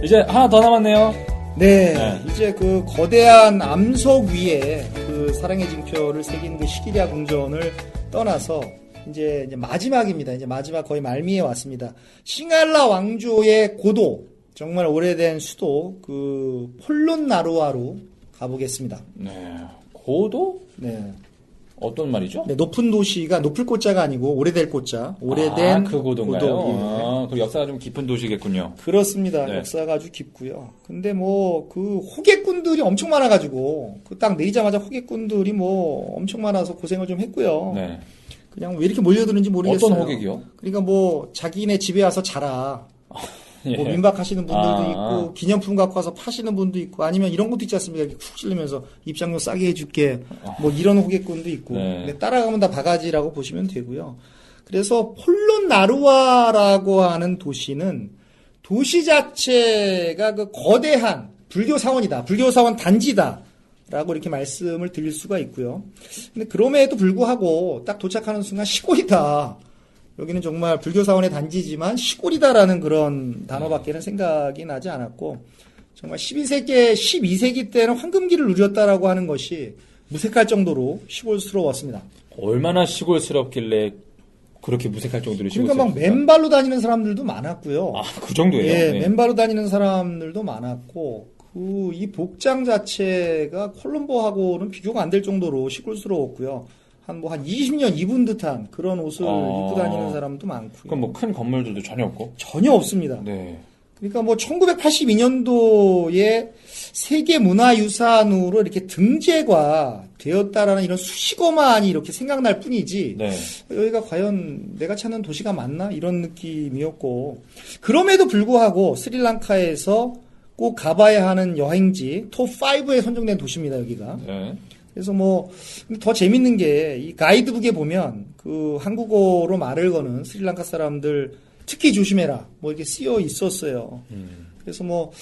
이제 하나 더 남았네요. 네, 이제 그 거대한 암석 위에 그 사랑의 징표를 새긴 그 시기리아 궁전을 떠나서 이제 마지막입니다. 이제 마지막 거의 말미에 왔습니다. 싱할라 왕조의 고도, 정말 오래된 수도 그 폴론나루아로 가보겠습니다. 네, 고도? 네. 어떤 말이죠? 네, 높은 도시가 높을 꽃자가 아니고 오래될 꽃자, 오래된 그 고도인가요? 고도. 예. 그 역사가 좀 깊은 도시겠군요. 그렇습니다. 네. 역사가 아주 깊고요. 근데 뭐 그 호객꾼들이 엄청 많아가지고 그 딱 내리자마자 호객꾼들이 뭐 엄청 많아서 고생을 좀 했고요. 네. 그냥 왜 이렇게 몰려드는지 모르겠어요. 어떤 호객이요? 그러니까 뭐 자기네 집에 와서 자라. 예. 뭐 민박하시는 분들도 아. 있고 기념품 갖고 와서 파시는 분도 있고 아니면 이런 것도 있지 않습니까? 이렇게 쿡 찔르면서 입장료 싸게 해줄게 뭐 이런 호객꾼도 있고 네. 근데 따라가면 다 바가지라고 보시면 되고요. 그래서 폴론나루아라고 하는 도시는 도시 자체가 그 거대한 불교 사원이다. 불교 사원 단지다. 라고 이렇게 말씀을 드릴 수가 있고요. 근데 그럼에도 불구하고 딱 도착하는 순간 시골이다. 여기는 정말 불교 사원의 단지지만 시골이다라는 그런 단어밖에는 생각이 나지 않았고 정말 12세기 때는 황금기를 누렸다라고 하는 것이 무색할 정도로 시골스러웠습니다. 얼마나 시골스럽길래 그렇게 무색할 정도로 그러니까 막 시골스럽습니까? 맨발로 다니는 사람들도 많았고요. 그 정도예요? 예, 네. 맨발로 다니는 사람들도 많았고 이 복장 자체가 콜롬보하고는 비교가 안 될 정도로 시골스러웠고요. 한 20년 입은 듯한 그런 옷을 입고 다니는 사람도 많고요. 그럼 뭐 큰 건물들도 전혀 없고? 전혀 없습니다. 네. 그러니까 뭐 1982년도에 세계문화유산으로 이렇게 등재가 되었다라는 이런 수식어만이 이렇게 생각날 뿐이지 네. 여기가 과연 내가 찾는 도시가 맞나? 이런 느낌이었고 그럼에도 불구하고 스리랑카에서 꼭 가봐야 하는 여행지 톱5에 선정된 도시입니다. 여기가. 네. 그래서 뭐 더 재밌는 게 이 가이드북에 보면 그 한국어로 말을 거는 스리랑카 사람들 특히 조심해라 뭐 이렇게 쓰여 있었어요. 그래서 뭐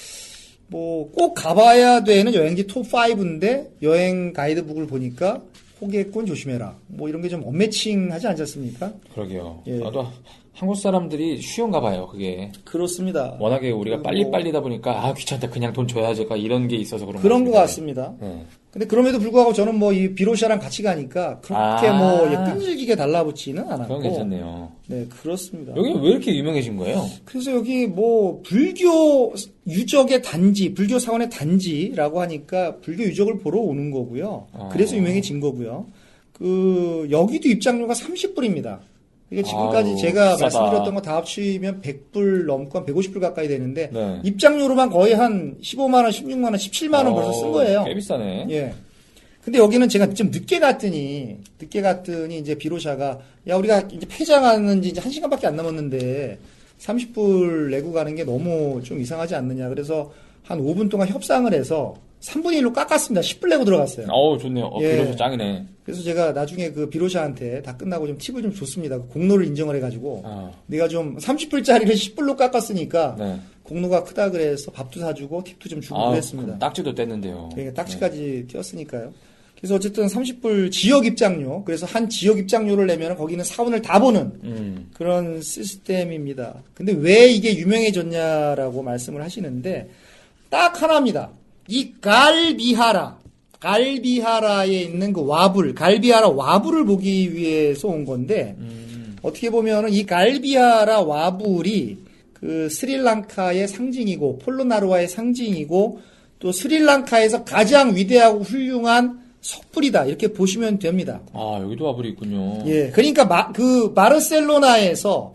꼭 가봐야 되는 여행지 톱 5인데 여행 가이드북을 보니까 호객꾼 조심해라 뭐 이런 게 좀 언매칭하지 않지 않습니까? 그러게요. 예. 나도 한국 사람들이 쉬운가 봐요, 그게. 그렇습니다. 워낙에 우리가 빨리빨리다 보니까 귀찮다 그냥 돈 줘야지 이런 게 있어서 그런 것 같습니다. 네. 근데 그럼에도 불구하고 저는 뭐 이 비로샤랑 같이 가니까 그렇게 뭐 끈질기게 달라붙지는 않았고. 그건 괜찮네요. 네, 그렇습니다. 여기 왜 이렇게 유명해진 거예요? 그래서 여기 뭐 불교 유적의 단지, 불교 사원의 단지라고 하니까 불교 유적을 보러 오는 거고요. 그래서 유명해진 거고요. 여기도 입장료가 30불입니다. 이게 지금까지 제가 비싸다. 말씀드렸던 거 다 합치면 100불 넘고 한 150불 가까이 되는데 네. 입장료로만 거의 한 15만 원, 16만 원, 17만 원 벌써 쓴 거예요. 꽤 비싸네. 예. 근데 여기는 제가 좀 늦게 갔더니 이제 비로샤가 야 우리가 이제 폐장하는 지 이제 1시간밖에 안 남았는데 30불 내고 가는 게 너무 좀 이상하지 않느냐. 그래서 한 5분 동안 협상을 해서 3분의 1로 깎았습니다. 10불 내고 들어갔어요. 좋네요. 예. 비로소 짱이네. 그래서 제가 나중에 그 비로샤한테 다 끝나고 좀 팁을 좀 줬습니다. 그 공로를 인정을 해가지고 내가 좀 30불짜리를 10불로 깎았으니까 네. 공로가 크다 그래서 밥도 사주고 팁도 좀 주고 그랬습니다. 딱지도 뗐는데요. 그러니까 딱지까지 띄었으니까요. 그래서 어쨌든 30불 지역 입장료, 그래서 한 지역 입장료를 내면 거기는 사원을 다 보는 그런 시스템입니다. 근데 왜 이게 유명해졌냐라고 말씀을 하시는데 딱 하나입니다. 이 갈비하라에 있는 그 갈비하라 와불을 보기 위해서 온 건데 어떻게 보면은 이 갈비하라 와불이 그 스리랑카의 상징이고 폴로나루아의 상징이고 또 스리랑카에서 가장 위대하고 훌륭한 석불이다 이렇게 보시면 됩니다. 여기도 와불이 있군요. 예, 그러니까 바르셀로나에서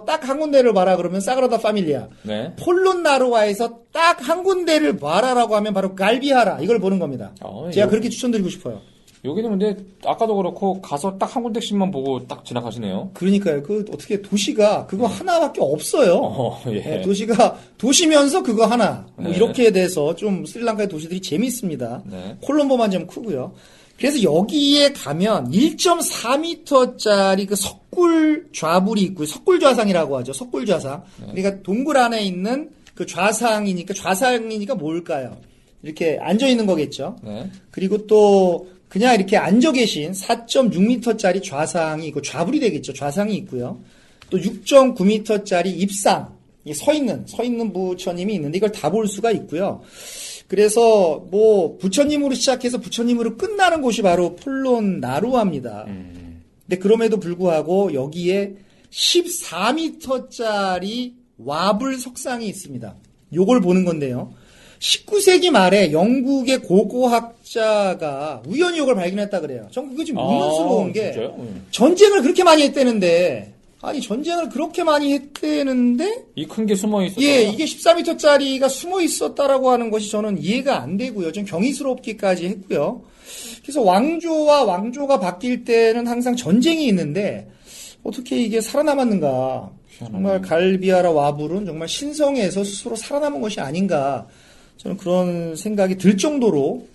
딱 한 군데를 봐라 그러면 사그라다 파밀리아. 네. 폴론나루아에서 딱 한 군데를 봐라라고 하면 바로 갈비하라 이걸 보는 겁니다. 제가 그렇게 추천드리고 싶어요. 여기는 근데 아까도 그렇고 가서 딱 한 군데씩만 보고 딱 지나가시네요. 그러니까요. 어떻게 도시가 그거 하나밖에 없어요. 예. 네, 도시가 도시면서 그거 하나. 뭐 네. 이렇게 돼서 좀 스리랑카의 도시들이 재밌습니다. 네. 콜롬보만 좀 크고요. 그래서 여기에 가면 1.4m짜리 그 석굴 좌불이 있고요. 석굴 좌상이라고 하죠. 석굴 좌상. 그러니까 동굴 안에 있는 그 좌상이니까 뭘까요? 이렇게 앉아 있는 거겠죠. 네. 그리고 또 그냥 이렇게 앉아 계신 4.6m짜리 좌상이 있고 좌불이 되겠죠. 좌상이 있고요. 또 6.9m짜리 입상. 이 서 있는 부처님이 있는데 이걸 다 볼 수가 있고요. 그래서 뭐 부처님으로 시작해서 부처님으로 끝나는 곳이 바로 폴론 나루아입니다. 근데 그럼에도 불구하고 여기에 14m짜리 와불 석상이 있습니다. 요걸 보는 건데요. 19세기 말에 영국의 고고학자가 우연히 이걸 발견했다 그래요. 전 그게 좀 의문스러운 게 진짜요? 전쟁을 그렇게 많이 했다는데 아니 전쟁을 그렇게 많이 했다는데 이 큰 게 숨어 있었어요. 예, 이게 14m짜리가 숨어 있었다라고 하는 것이 저는 이해가 안 되고요. 좀 경이스럽기까지 했고요. 그래서 왕조가 바뀔 때는 항상 전쟁이 있는데 어떻게 이게 살아남았는가? 정말 갈비아라 와불은 정말 신성해서 스스로 살아남은 것이 아닌가? 저는 그런 생각이 들 정도로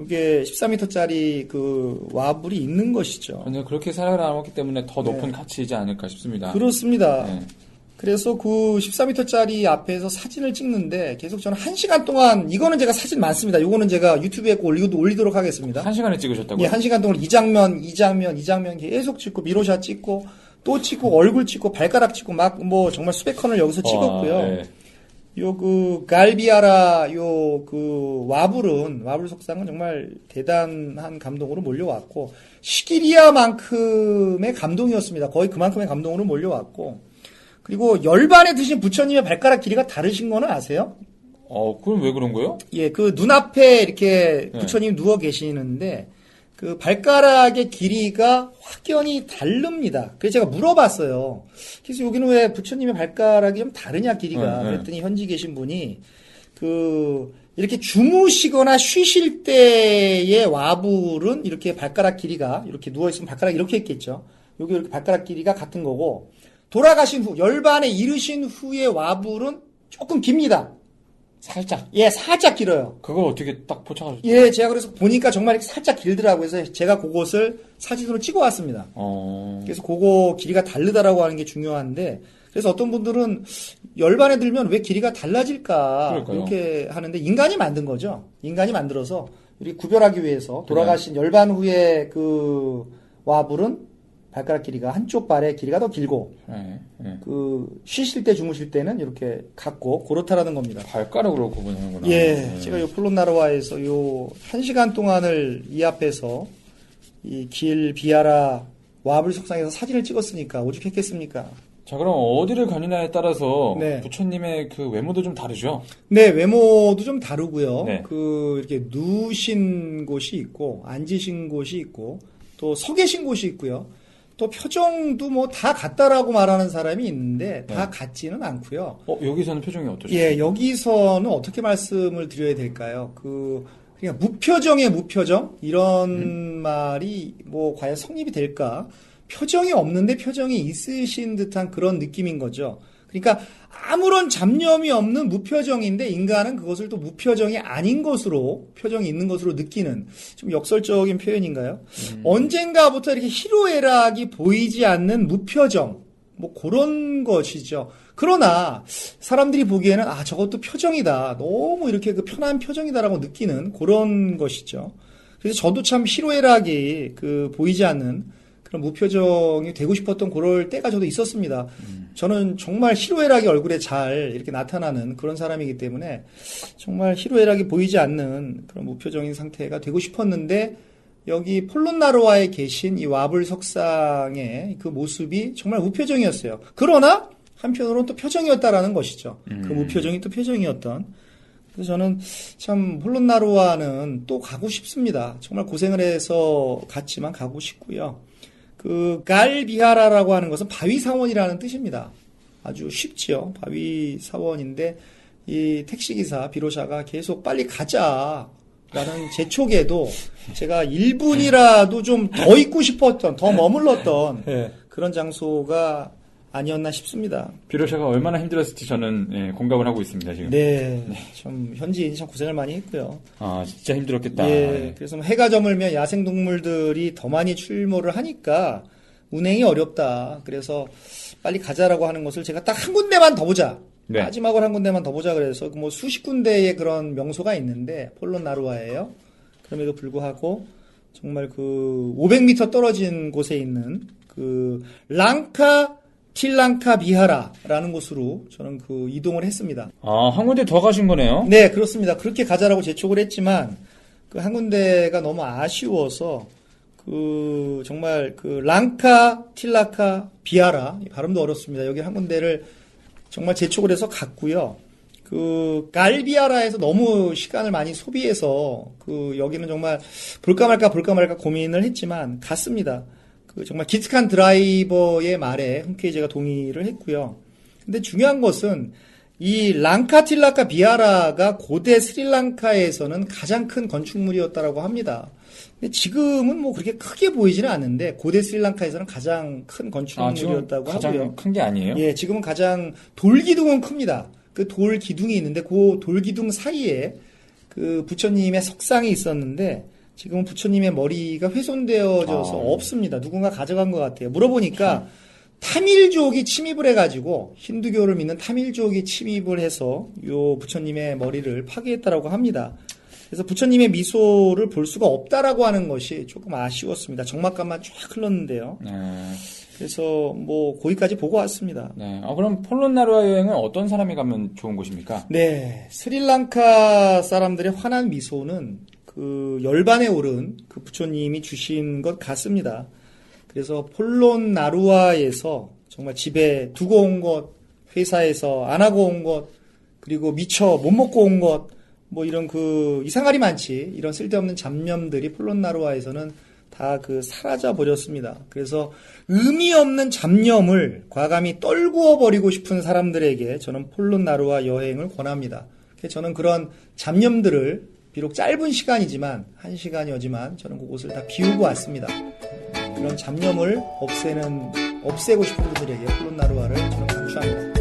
이게 14m짜리 그 와불이 있는 것이죠. 근데 그렇게 살아남았기 때문에 더 높은 네. 가치이지 않을까 싶습니다. 그렇습니다. 네. 그래서 그 14m짜리 앞에서 사진을 찍는데 계속 저는 1시간 동안 이거는 제가 사진 많습니다. 이거는 제가 유튜브에 올리도록 하겠습니다. 1시간에 찍으셨다고요? 예, 1시간 동안 이 장면 계속 찍고 미로샷 찍고 또 찍고 얼굴 찍고 발가락 찍고 막 뭐 정말 수백 컷을 여기서 찍었고요. 네. 요 그 갈비아라 요 그 와불 석상은 정말 대단한 감동으로 몰려왔고 시기리아만큼의 감동이었습니다. 거의 그만큼의 감동으로 몰려왔고 그리고 열반에 드신 부처님의 발가락 길이가 다르신 거는 아세요? 그럼 왜 그런 거예요? 예, 그 눈앞에 이렇게 네. 부처님 누워 계시는데 그 발가락의 길이가 확연히 다릅니다. 그래서 제가 물어봤어요. 그래서 여기는 왜 부처님의 발가락이 좀 다르냐 길이가. 네. 그랬더니 현지 계신 분이 그 이렇게 주무시거나 쉬실 때의 와불은 이렇게 발가락 길이가 이렇게 누워 있으면 발가락 이렇게 있겠죠. 여기 이렇게 발가락 길이가 같은 거고 돌아가신 후 열반에 이르신 후의 와불은 조금 깁니다. 살짝. 예, 살짝 길어요. 그걸 어떻게 딱 포착하셨어요? 예, 제가 그래서 보니까 정말 이렇게 살짝 길더라고요. 그래서 제가 그것을 사진으로 찍어 왔습니다. 그래서 그거 길이가 다르다라고 하는 게 중요한데, 그래서 어떤 분들은 열반에 들면 왜 길이가 달라질까? 그럴까요? 이렇게 하는데, 인간이 만든 거죠. 인간이 만들어서, 우리 구별하기 위해서 돌아가신 열반 후에 그 와불은 발가락 길이가 한쪽 발의 길이가 더 길고, 네. 그 쉬실 때 주무실 때는 이렇게 같고, 그렇다라는 겁니다. 발가락으로 구분하는구나. 예, 네. 제가 요 폴론나루아에서 요 1시간 동안을 이 앞에서 이 길 비아라 와불 석상에서 사진을 찍었으니까 오죽했겠습니까? 자, 그럼 어디를 가느냐에 따라서 네. 부처님의 그 외모도 좀 다르죠? 네, 외모도 좀 다르고요. 네. 그 이렇게 누우신 곳이 있고 앉으신 곳이 있고 또 서 계신 곳이 있고요. 또 표정도 뭐 다 같다라고 말하는 사람이 있는데 다 네. 같지는 않고요. 여기서는 표정이 어떠세요? 예, 여기서는 어떻게 말씀을 드려야 될까요? 그냥 무표정의 무표정? 이런 말이 뭐 과연 성립이 될까? 표정이 없는데 표정이 있으신 듯한 그런 느낌인 거죠. 그러니까 아무런 잡념이 없는 무표정인데 인간은 그것을 또 무표정이 아닌 것으로 표정이 있는 것으로 느끼는 좀 역설적인 표현인가요? 언젠가부터 이렇게 희로애락이 보이지 않는 무표정 뭐 그런 것이죠. 그러나 사람들이 보기에는 저것도 표정이다. 너무 이렇게 그 편한 표정이다라고 느끼는 그런 것이죠. 그래서 저도 참 희로애락이 보이지 않는 그런 무표정이 되고 싶었던 그럴 때가 저도 있었습니다. 저는 정말 희로애락이 얼굴에 잘 이렇게 나타나는 그런 사람이기 때문에 정말 희로애락이 보이지 않는 그런 무표정인 상태가 되고 싶었는데 여기 폴론나루아에 계신 이 와불 석상의 그 모습이 정말 무표정이었어요. 그러나 한편으로는 또 표정이었다라는 것이죠. 그 무표정이 또 표정이었던. 그래서 저는 참 폴론나루아는 또 가고 싶습니다. 정말 고생을 해서 갔지만 가고 싶고요. 갈비하라라고 하는 것은 바위사원이라는 뜻입니다. 아주 쉽지요. 바위사원인데 이 택시기사 비로샤가 계속 빨리 가자 라는 재촉에도 제가 1분이라도 좀 더 있고 싶었던, 더 머물렀던 네. 그런 장소가 아니었나 싶습니다. 비로샤가 얼마나 힘들었을지 저는 공감을 하고 있습니다, 지금. 네. 참, 현지인이 참 고생을 많이 했고요. 진짜 힘들었겠다. 예. 그래서 해가 저물면 야생동물들이 더 많이 출몰을 하니까 운행이 어렵다. 그래서 빨리 가자라고 하는 것을 제가 딱 한 군데만 더 보자. 네. 마지막으로 한 군데만 더 보자 그래서 뭐 수십 군데의 그런 명소가 있는데 폴론나루아예요. 그럼에도 불구하고 정말 500m 떨어진 곳에 있는 랑카 카틸랑카 비하라라는 곳으로 저는 그 이동을 했습니다. 아, 한 군데 더 가신 거네요? 네, 그렇습니다. 그렇게 가자라고 재촉을 했지만 그 한 군데가 너무 아쉬워서 그 정말 그 랑카 틸라카 비하라, 발음도 어렵습니다. 여기 한 군데를 정말 재촉을 해서 갔고요. 그 갈비아라에서 너무 시간을 많이 소비해서 그 여기는 정말 볼까 말까 고민을 했지만 갔습니다. 그 정말 기특한 드라이버의 말에 흔쾌히 제가 동의를 했고요. 근데 중요한 것은 이 랑카틸라카 비하라가 고대 스리랑카에서는 가장 큰 건축물이었다라고 합니다. 근데 지금은 뭐 그렇게 크게 보이지는 않는데 고대 스리랑카에서는 가장 큰 건축물이었다고 가장 하고요. 큰 게 아니에요? 예, 지금은 가장 돌기둥은 큽니다. 그 돌기둥이 있는데 그 돌기둥 사이에 그 부처님의 석상이 있었는데 지금은 부처님의 머리가 훼손되어져서 없습니다. 누군가 가져간 것 같아요. 물어보니까 타밀족이 침입을 해가지고 힌두교를 믿는 타밀족이 침입을 해서 요 부처님의 머리를 파괴했다라고 합니다. 그래서 부처님의 미소를 볼 수가 없다라고 하는 것이 조금 아쉬웠습니다. 적막감만 쫙 흘렀는데요. 네. 그래서 뭐 거기까지 보고 왔습니다. 네. 그럼 폴론나루아 여행은 어떤 사람이 가면 좋은 곳입니까? 네, 스리랑카 사람들의 환한 미소는 그 열반에 오른 그 부처님이 주신 것 같습니다. 그래서 폴론나루아에서 정말 집에 두고 온 것, 회사에서 안 하고 온 것, 그리고 미처 못 먹고 온 것, 뭐 이런 그 이상하리 많지, 이런 쓸데없는 잡념들이 폴론나루아에서는 다 그 사라져 버렸습니다. 그래서 의미 없는 잡념을 과감히 떨구어 버리고 싶은 사람들에게 저는 폴론나루아 여행을 권합니다. 그래서 저는 그런 잡념들을 비록 짧은 시간이지만 1시간이었지만 저는 그곳을 다 비우고 왔습니다. 그런 잡념을 없애고 싶은 분들에게 폴론나루아를 저는 강추합니다.